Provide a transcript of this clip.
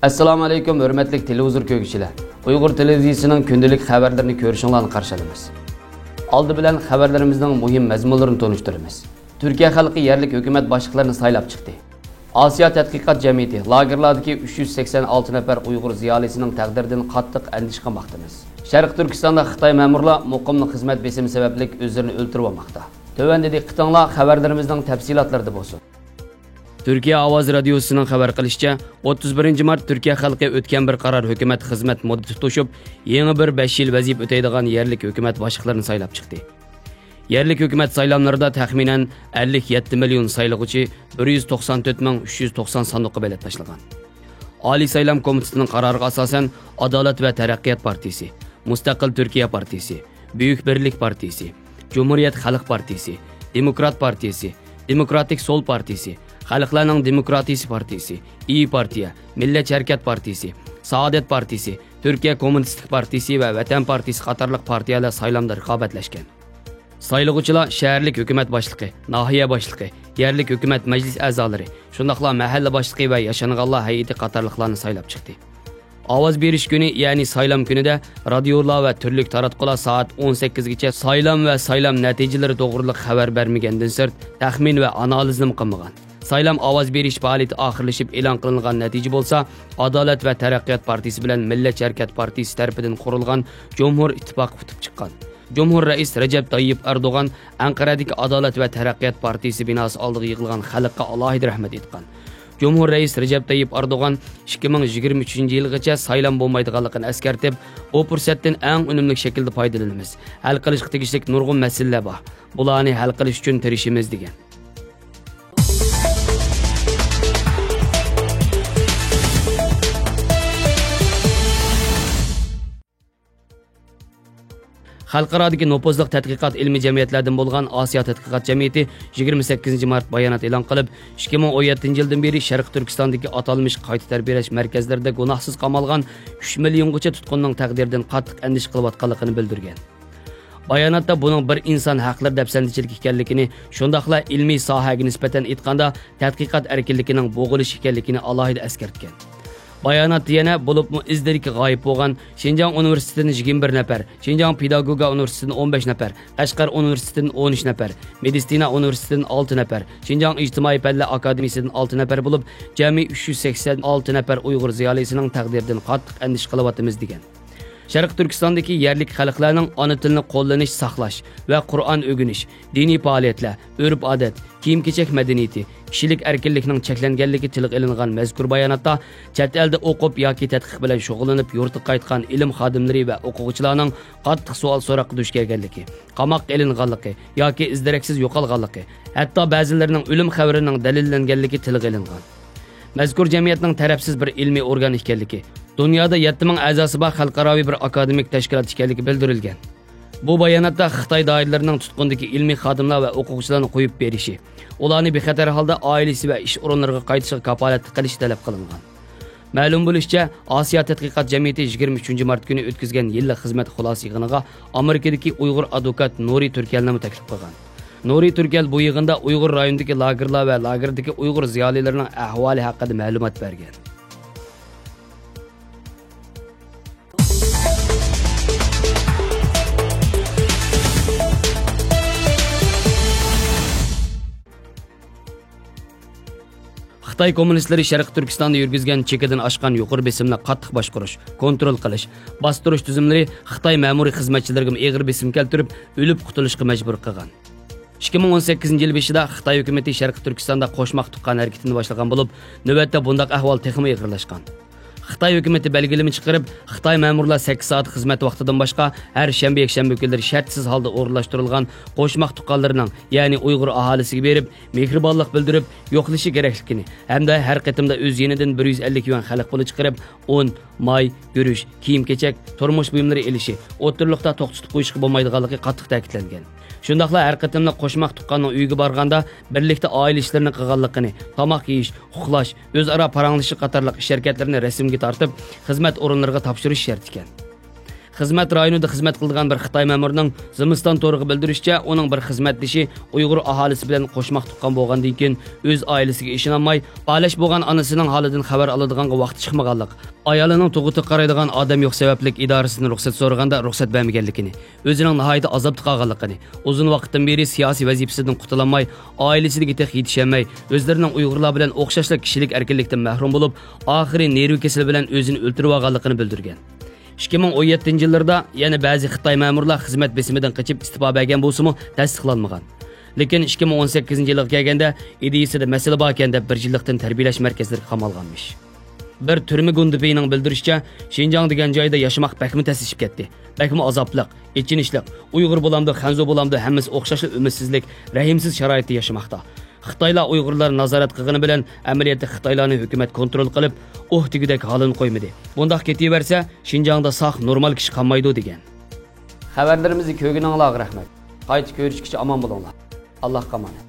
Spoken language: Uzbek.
Assalomu alaykum, hurmatli televizor ko'ruvchilar. Uyg'ur televiziyasining kundalik xabarlarini ko'rishinglarni qarshi olamiz. Oldi bilan xabarlarimizning muhim mazmunlarini tonishtiramiz. Turkiya xalqi yerlik hukumat boshliqlarini saylab chiqdi. Osiyo tadqiqot jamiyati lagerlardagi 386 nafar Uyg'ur ziyolisining taqdiridan qattiq andish qilmoqdamiz. Sharq Turkistonda Xitoy ma'murlar muqimli xizmat besimi sababli o'zlarini o'ltirib olmoqda. Tövəndəki qıtanglar xəbərlərimizdən təfsilatlarda bolsun. Türkiye Avaz Radyosu'nun xəbər qilishçə, 31 mart Türkiye xalqı ötken bir qarar hökumət xizmət muddəti toşub, yeni bir 5 yil vəziyib ötəydiğən yerlik hökumət başlıqlarını saylab çıxdı. Yerlik hökumət saylamlarında təxminən 57 milyon saylıqçı 194.390 sandıqı bələt taşılğan. Ali Saylam Komitəsinin qararına asasən Adalet ve Tərəqqiyat Partisi, Müstəqil Türkiye Partisi, Büyük Birlik Partisi, Cumhuriyet Xalq Partisi, Demokrat Partisi, Demokratik Sol Partisi, Xalqlarning Demokratisi Partisi, İyi Partiya, Millet Hərəkat Partisi, Saadet Partisi, Türkiye Komünistik Partisi ve Vatan Partisi qatarlıq partiyalar saylamda rəqabətləşkən. Saylıqçılar şəhərlik hökumət başlığı, nahiyə başlığı, yerlik hökumət məclis əzaları, şundaqla məhəllə başlığı və yaşanğanlar heyəti qatarlıqlarını saylab çıxdı. Avaz beriş günü yani saylam günüde radyolar ve türlük taratqular saat 18'gece saylam ve saylam neticeleri doğruluk haber vermegenden sırt təxmin ve analizini qılmagan. Saylam avaz beriş fəaliyyəti axırlaşıb elan qılınğan netice bolsa, Adalet ve Tərəqqiyat Partisi bilen Millet Hərəkat Partisi tərəfindən qurulğan Cumhur İttifaqı tutub çıxqan. Cumhur Reis Recep Tayyip Erdoğan Ankara'daki Adalet ve Tərəqqiyat Partisi binası aldığı yığılğan xalqqa alohida rahmet etqan. Cumhur Reis Recep Tayyip Erdoğan 2023 yılgacha saylam bo'lmaydiganligini eskertib, o fursatdan eng unumli şekilde faydalanamiz. Hal qilishga tegishli nurg'un masalalar bor. Bularni hal qilish uchun tirishimiz degan. Xalqaradagi nopozliq tadqiqot ilmiy jamiyatlardan bo'lgan Osiyo tadqiqot jamiyati 28 mart bayonot e'lon qilib, 2017 yildan beri Sharq Turkistondagi atalmış qayta tarbiyalash markazlarida gunohsiz qamalgan 3 milliongacha tutqunning taqdiridan qattiq andish qilayotganligini bildirgan. Bayonotda buning bir inson haqlari dafsandichilik ekanligini, shundaqla ilmiy sohaga nisbatan aytganda tadqiqot erkinligining bo'g'ilish ekanligini alohida eskartgan. Bayonot yana bo'libmi izdariki g'oyib bo'lgan Şinjan Universitetining 21 nafar, Şinjan Pedagogika Universitetining 15 nafar, Qashqar Universitetining 13 nafar, Meditsina Universitetining 6 nafar, Şinjan İctimai Fanlar Akademiyasining 6 nafar bo'lib, jami 386 nafar Uyg'ur ziyolisining taqdiridan qattiq andish qilyapmiz degan. Sharq Turkistondagi yerlik xalqlarning ona tilini qo'llanish, saqlash va Qur'on o'rganish, diniy faoliyatlar, urf-odat, kiyim-kechak madaniyati, kishilik erkinligining cheklanganligi tilga ilingan mazkur bayonotda chet elda o'qib yoki tadqiq bilan shug'ullanib yurtga qaytgan ilm xodimlari va o'quvchilarning qattiq savol so'roqqa duch kelganligi, qamoqqa ilinganligi yoki izdiraksiz yo'qolganligi, hatto ba'zilarining o'lim xabarining dalillanganligi tilga ilingan. Mazkur jamiyatning tarafsiz bir ilmiy organ ekanligi, dunyoda 7000 a'zosi bor xalqaro bir akademik tashkilot ekanligi bildirilgan. Bu bayonotda Xitoy doiralarining tutqundagi ilmiy xodimlar va o'quvchilarni qo'yib berishi, ularni bexatar holda oilasi va ish o'rinlariga qaytishiga kafolat qilish talab qilingan. Ma'lum bo'lishicha, Osiyo tadqiqot jamiyati 23 mart kuni o'tkazgan yillik xizmat xulosa yig'iniga Amerikadagi Uyg'ur advokat Nuri Turkalni taklif qilgan. Nuri Turkal bu yig'inda Uyg'ur rayonidagi lagerlar va lagerdagi Uyg'ur ziyolilarining ahvoli haqida ma'lumot bergan. Xitoy kommunistleri Sharq Turkistonda yurgizgan chekidan oshgan yuqori besimni qattiq boshqarish, kontrol qilish, bostirish tuzumlari Xitoy ma'muriy xizmatchilariga og'ir besim keltirib, o'lib qutulishga majbur qilgan. 2018 yil beshida Xitoy hukumatı Sharq Turkistonda qo'shmoq tuqqan harakatini boshlagan bo'lib, navbatda bunday ahvol texmi og'irlashgan. Xitoy hukumatı belgilama chiqarib, Xitoy ma'murlar 8 soat xizmat vaqtidan boshqa har shanba yakshanba kunlari shartsiz holda o'rinlashtirilgan qo'shmoq tuqqanlarning, ya'ni Uyg'ur aholisiga berib, mehribonlik bildirib, yo'qlishi kerakligini, hamda har qatimda o'z yenidan 150 yuan xalq puli chiqarib, un, may, guruch, kiyim-kechak, turmush buyumlari elishi, o'tirliqda to'xtatib qo'yishga bo'lmaydiganligi qattiq ta'kidlangan. Shundaqla har qatimda qo'shmoq tuqqanning uyiga borganda birlikda oila ishlarini qilganligini, tomoq yeyish, uxlash, o'zaro paranglishi qatorliq ish harakatlarini rasmga tortib, xizmat o'rinlariga topshirish shart ekan. Xizmat rayonida xizmat qilgan bir Xitoy ma'murining Zimiston to'rig'i bildirishicha, uning bir xizmatdoshi Uyg'ur aholisi bilan qo'shmoq tuqqan bo'lgandan keyin o'z oilasiga ishonmay, palash bo'lgan onasining holidan xabar oladigan vaqt chiqmaganlik, ayolining tug'uti qaraydigan odam yo'q sababli idorasidan ruxsat so'raganda ruxsat bermaganligini, o'zining nihoyatda azobda qolganligini, uzun vaqtdan beri siyosiy vazifasidan qutulamay, oilasiga yetishmay, o'zlarining Uyg'urlar bilan o'xshashli kishilik erkinlikdan mahrum bo'lib, oxiri nerv kasali bilan o'zini o'ltirib olganligini bildirgan. 2017-yillarda yana ba'zi Xitoy ma'murlar xizmat besimidan qochib istifa bergan bo'lsa-mu, tasdiqlanmagan. Lekin 2018-yilga kelganda ideyasida masala bor ekan deb bir yillikdan tarbiyalash markazlariga qamalganmish. Bir turma gundupining bildirishicha, Xinjiang degan joyda yashamoq bakmi tasishib ketdi. Bakmi azobliq, ichinishliq, Uyg'ur bo'lamdi, Xanzo bo'lamdi, hammasi o'xshashli umidsizlik, rahimsiz sharoitda yashamoqda. Xitoylar Uyg'urlar nazorat qilgani bilan amaliyotda Xitoylarni hukumat kontrol qilib, o'hdagidek holini qo'ymadi. Bundaq ketaversa, Xinjiangda sog' normal kishi qolmaydi degan. Xabarlarimizni ko'rganinglarga rahmat. Qayta ko'rishguncha omon bo'linglar. Allohga omonat.